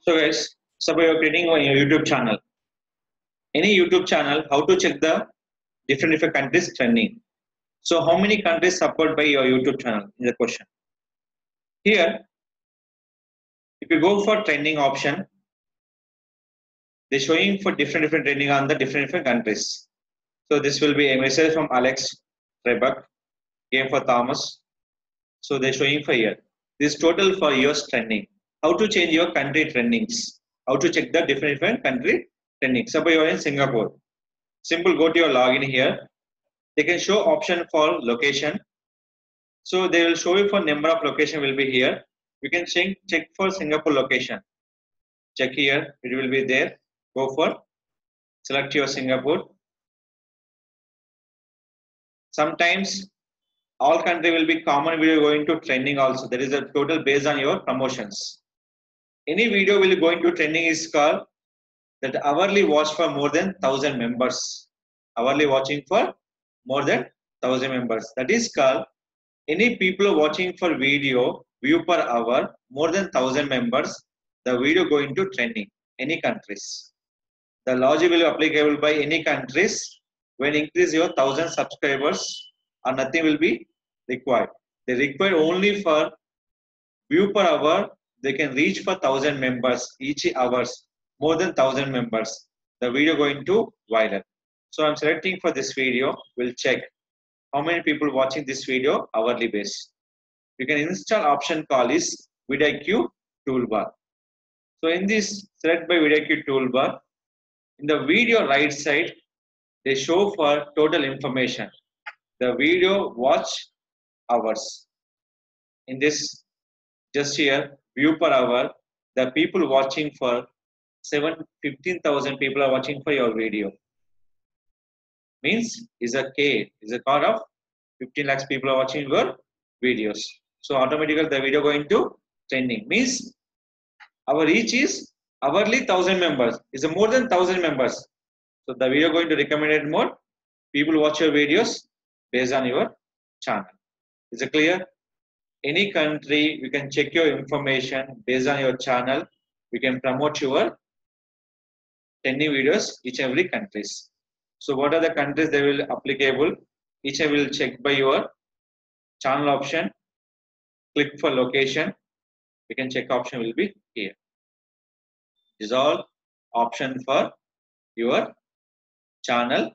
So guys, suppose you're creating on your YouTube channel. Any YouTube channel, how to check the different countries trending. So how many countries supported by your YouTube channel is the question. Here, if you go for trending option, they're showing for different trending on the different countries. So this will be a message from Alex Rebek, game for Thomas. So they're showing for here. This total for years trending. How to change your country trendings? How to check the different country trending? Suppose you're in Singapore. Simple, go to your login here. They can show option for location. So they will show you for number of location will be here. You can check for Singapore location. Check here, it will be there. Go for select your Singapore. Sometimes all country will be common video going to trending also. There is a total based on your promotions. Any video will go into trending is called that hourly watch for more than 1,000 members. Hourly watching for more than 1,000 members. That is called any people watching for video view per hour more than 1,000 members. The video going to trending any countries. The logic will be applicable by any countries. When increase your 1,000 subscribers or nothing will be required. They require only for view per hour. They can reach for 1,000 members each hours, more than 1,000 members. The video going to viral. So I'm selecting for this video. We'll check how many people watching this video hourly base. You can install option called is vidIQ toolbar. So in this select by vidIQ toolbar, in the video right side, they show for total information. The video watch hours. In this, just here, view per hour, the people watching for 15,000 people are watching for your video. Means is a count of 15 lakhs people are watching your videos. So automatically the video going to trending. Means our reach is hourly 1,000 members. Is a more than 1,000 members. So the video going to recommended more. People watch your videos based on your channel. Is it clear? Any country, you can check your information based on your channel. You can promote your trending videos each and every countries. So what are the countries they will applicable? Each I will check by your channel option. Click for location. You can check option will be here. This is all option for your channel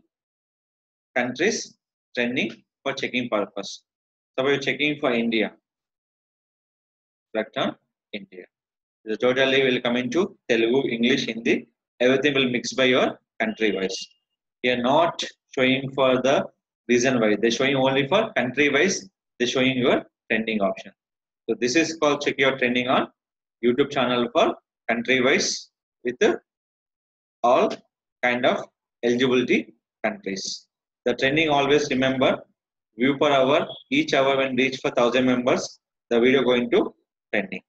countries trending for checking purpose. So we are checking for India. Select on India. The totally will come into Telugu, English, Hindi. Everything will mix by your country wise. They are not showing for the reason wise. They're showing only for country wise. They're showing your trending option. So this is called check your trending on YouTube channel for country wise with all kind of eligibility countries. The trending always remember view per hour. Each hour when reach for 1,000 members, the video going to trending.